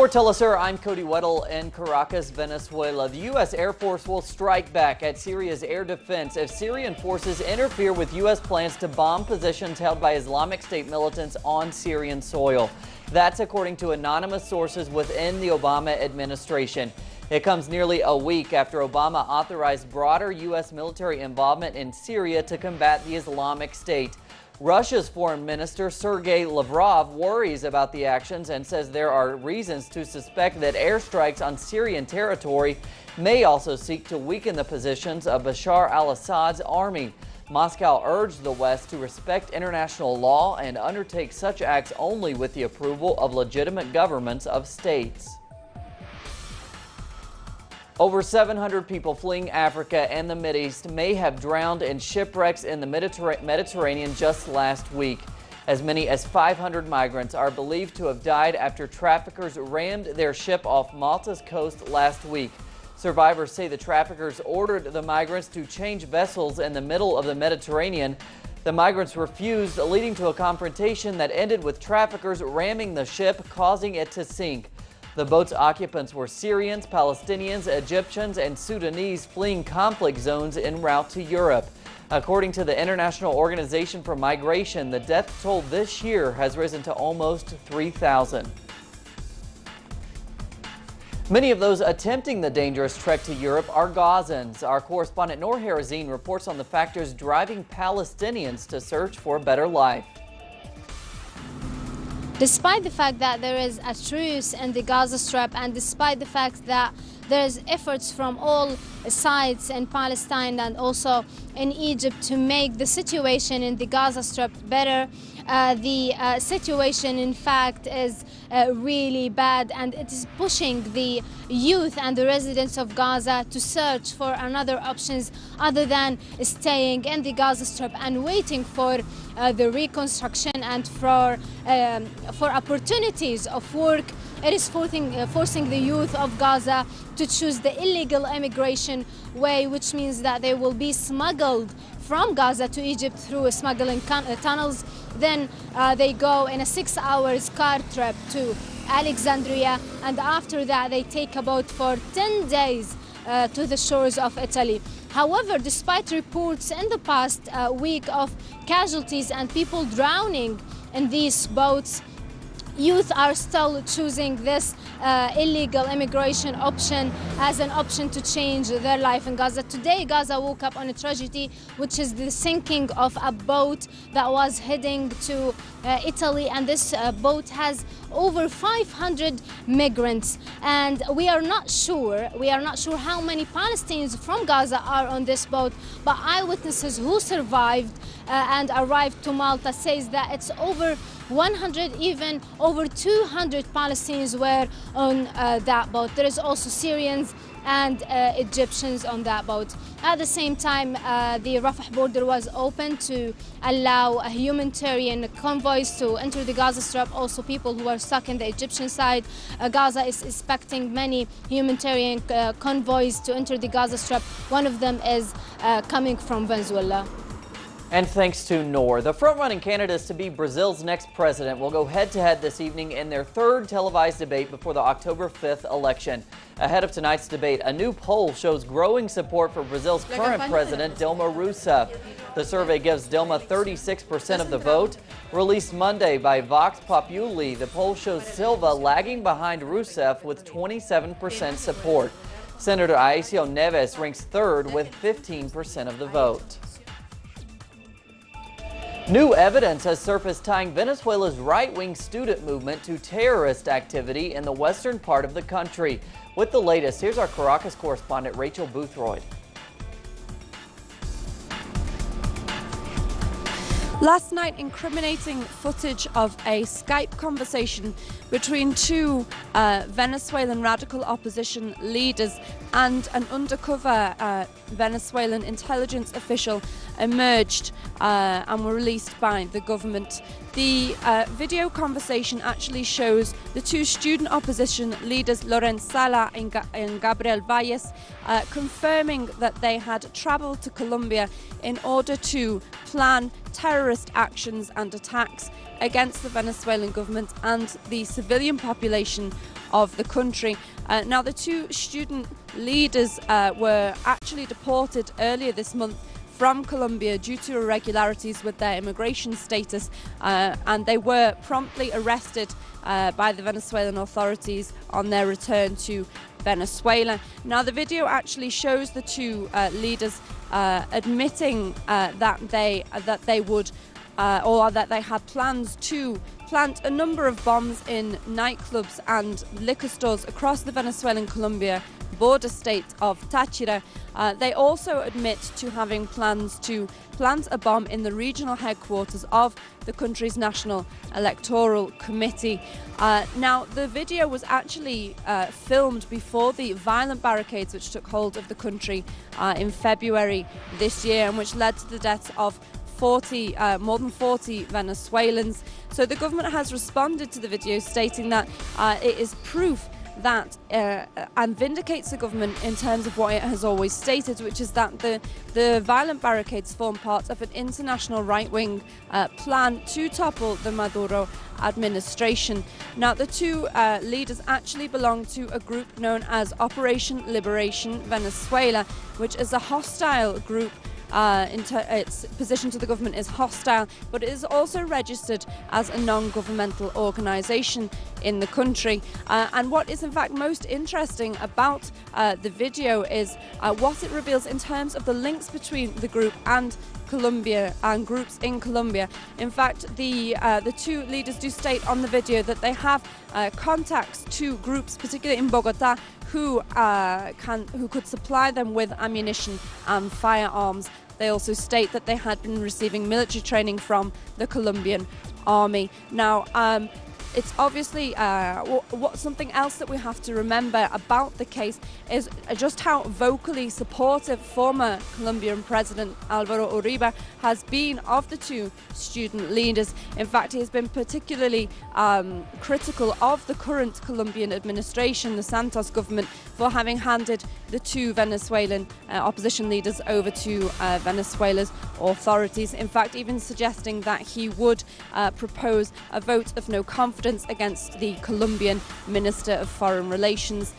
For teleSUR, I'm Cody Weddle in Caracas, Venezuela. The U.S. Air Force will strike back at Syria's air defense if Syrian forces interfere with U.S. plans to bomb positions held by Islamic State militants on Syrian soil. That's according to anonymous sources within the Obama administration. It comes nearly a week after Obama authorized broader U.S. military involvement in Syria to combat the Islamic State. Russia's foreign minister Sergei Lavrov worries about the actions and says there are reasons to suspect that airstrikes on Syrian territory may also seek to weaken the positions of Bashar al-Assad's army. Moscow urged the West to respect international law and undertake such acts only with the approval of legitimate governments of states. Over 700 people fleeing Africa and the Mideast may have drowned in shipwrecks in the Mediterranean just last week. As many as 500 migrants are believed to have died after traffickers rammed their ship off Malta's coast last week. Survivors say the traffickers ordered the migrants to change vessels in the middle of the Mediterranean. The migrants refused, leading to a confrontation that ended with traffickers ramming the ship, causing it to sink. The boat's occupants were Syrians, Palestinians, Egyptians, and Sudanese fleeing conflict zones en route to Europe. According to the International Organization for Migration, the death toll this year has risen to almost 3,000. Many of those attempting the dangerous trek to Europe are Gazans. Our correspondent Noor Harazin reports on the factors driving Palestinians to search for a better life. Despite the fact that there is a truce in the Gaza Strip, and despite the fact that there's efforts from all sides in Palestine and also in Egypt to make the situation in the Gaza Strip better, the situation in fact is really bad, and it is pushing the youth and the residents of Gaza to search for another options other than staying in the Gaza Strip and waiting for the reconstruction and for opportunities of work. It is forcing the youth of Gaza to choose the illegal immigration way, which means that they will be smuggled from Gaza to Egypt through smuggling tunnels. Then they go in a 6 hours car trip to Alexandria, and after that they take a boat for 10 days to the shores of Italy. However, despite reports in the past week of casualties and people drowning in these boats, youth are still choosing this illegal immigration option as an option to change their life in Gaza. Today, Gaza woke up on a tragedy, which is the sinking of a boat that was heading to Italy, and this boat has over 500 migrants, and we are not sure how many Palestinians from Gaza are on this boat, but eyewitnesses who survived and arrived to Malta says that it's over 100, even over 200 Palestinians were on that boat. There is also Syrians and Egyptians on that boat. At the same time, the Rafah border was open to allow humanitarian convoys to enter the Gaza Strip, also people who are stuck in the Egyptian side. Gaza is expecting many humanitarian convoys to enter the Gaza Strip. One of them is coming from Venezuela. And thanks to Noor. The front-running candidates to be Brazil's next president will go head-to-head this evening in their third televised debate before the October 5th election. Ahead of tonight's debate, a new poll shows growing support for Brazil's current president, Dilma Rousseff. The survey gives Dilma 36% of the vote. Released Monday by Vox Populi, the poll shows Silva lagging behind Rousseff with 27% support. Senator Aécio Neves ranks third with 15% of the vote. New evidence has surfaced tying Venezuela's right-wing student movement to terrorist activity in the western part of the country. With the latest, here's our Caracas correspondent Rachel Boothroyd. Last night, incriminating footage of a Skype conversation between two Venezuelan radical opposition leaders and an undercover Venezuelan intelligence official emerged and were released by the government. The video conversation actually shows the two student opposition leaders, Lorenz Sala and Gabriel Valles, confirming that they had travelled to Colombia in order to plan terrorist actions and attacks against the Venezuelan government and the civilian population of the country. Now, the two student leaders were actually deported earlier this month from Colombia due to irregularities with their immigration status, and they were promptly arrested by the Venezuelan authorities on their return to Venezuela. Now, the video actually shows the two leaders admitting that they had plans to plant a number of bombs in nightclubs and liquor stores across the Venezuelan-Colombia border state of Táchira. They also admit to having plans to plant a bomb in the regional headquarters of the country's National Electoral Committee. Now, the video was actually filmed before the violent barricades which took hold of the country in February this year, and which led to the deaths of more than 40 Venezuelans. So the government has responded to the video, stating that it is proof that and vindicates the government in terms of what it has always stated, which is that the violent barricades form part of an international right-wing plan to topple the Maduro administration. Now, the two leaders actually belong to a group known as Operation Liberation Venezuela, which is a hostile group. Its position to the government is hostile, but it is also registered as a non-governmental organisation in the country. And what is in fact most interesting about the video is what it reveals in terms of the links between the group and Colombia and groups in Colombia. In fact, the two leaders do state on the video that they have contacts to groups, particularly in Bogota, who could supply them with ammunition and firearms. They also state that they had been receiving military training from the Colombian army. Now, it's obviously something else that we have to remember about the case is just how vocally supportive former Colombian President Álvaro Uribe has been of the two student leaders. In fact, he has been particularly critical of the current Colombian administration, the Santos government, for having handed the two Venezuelan opposition leaders over to Venezuela's authorities. In fact, even suggesting that he would propose a vote of no confidence against the Colombian Minister of Foreign Relations.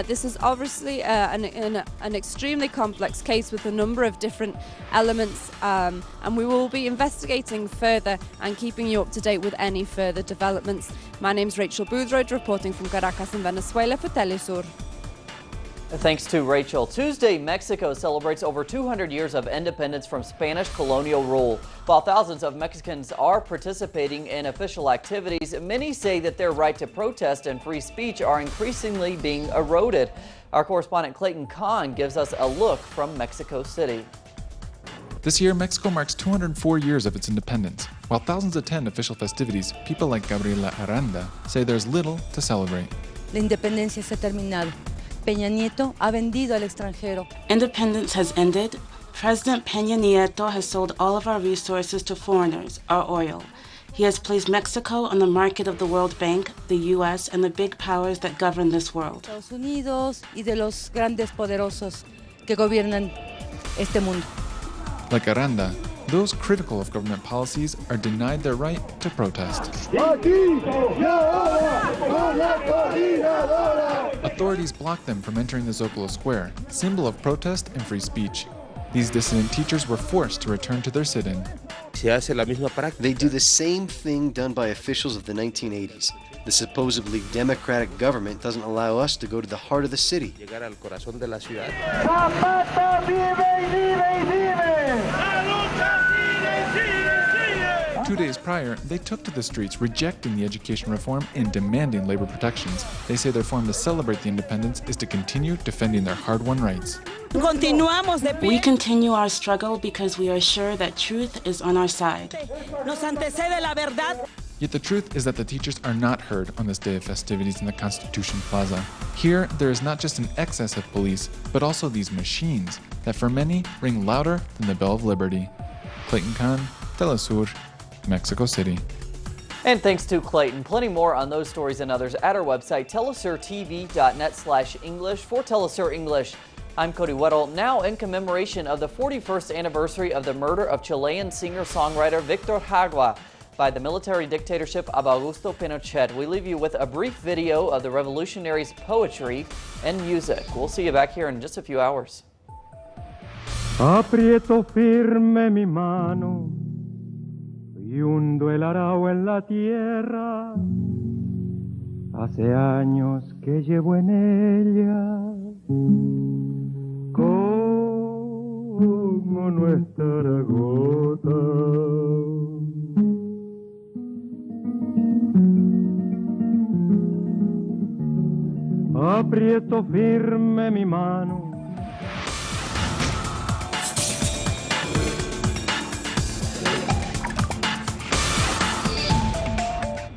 This is obviously an extremely complex case with a number of different elements, and we will be investigating further and keeping you up to date with any further developments. My name's Rachel Boothroyd, reporting from Caracas in Venezuela for teleSUR. Thanks to Rachel. Tuesday, Mexico celebrates over 200 years of independence from Spanish colonial rule. While thousands of Mexicans are participating in official activities, many say that their right to protest and free speech are increasingly being eroded. Our correspondent Clayton Kahn gives us a look from Mexico City. This year, Mexico marks 204 years of its independence. While thousands attend official festivities, people like Gabriela Aranda say there's little to celebrate. La independencia se ha terminado. Peña Nieto ha vendido al extranjero. Independence has ended. President Peña Nieto has sold all of our resources to foreigners, our oil. He has placed Mexico on the market of the World Bank, the U.S., and the big powers that govern this world. Estados Unidos y de los grandes poderosos que gobiernan este mundo. Like Aranda, those critical of government policies are denied their right to protest. Authorities block them from entering the Zócalo Square, symbol of protest and free speech. These dissident teachers were forced to return to their sit-in. They do the same thing done by officials of the 1980s. The supposedly democratic government doesn't allow us to go to the heart of the city. 2 days prior, they took to the streets rejecting the education reform and demanding labor protections. They say their form to celebrate the independence is to continue defending their hard-won rights. We continue our struggle because we are sure that truth is on our side. Yet the truth is that the teachers are not heard on this day of festivities in the Constitution Plaza. Here, there is not just an excess of police, but also these machines that for many ring louder than the Bell of Liberty. Clayton Kahn, teleSUR, Mexico City. And thanks to Clayton. Plenty more on those stories and others at our website, telesurtv.net/English. For teleSUR English, I'm Cody Weddle. Now, in commemoration of the 41st anniversary of the murder of Chilean singer-songwriter Victor Jara, by the military dictatorship of Augusto Pinochet. We leave you with a brief video of the revolutionaries' poetry and music. We'll see you back here in just a few hours. Aprieto firme mi mano y hundo el arao en la tierra. Hace años que llevo en ella como nuestra gota. Aprieto firme mi mano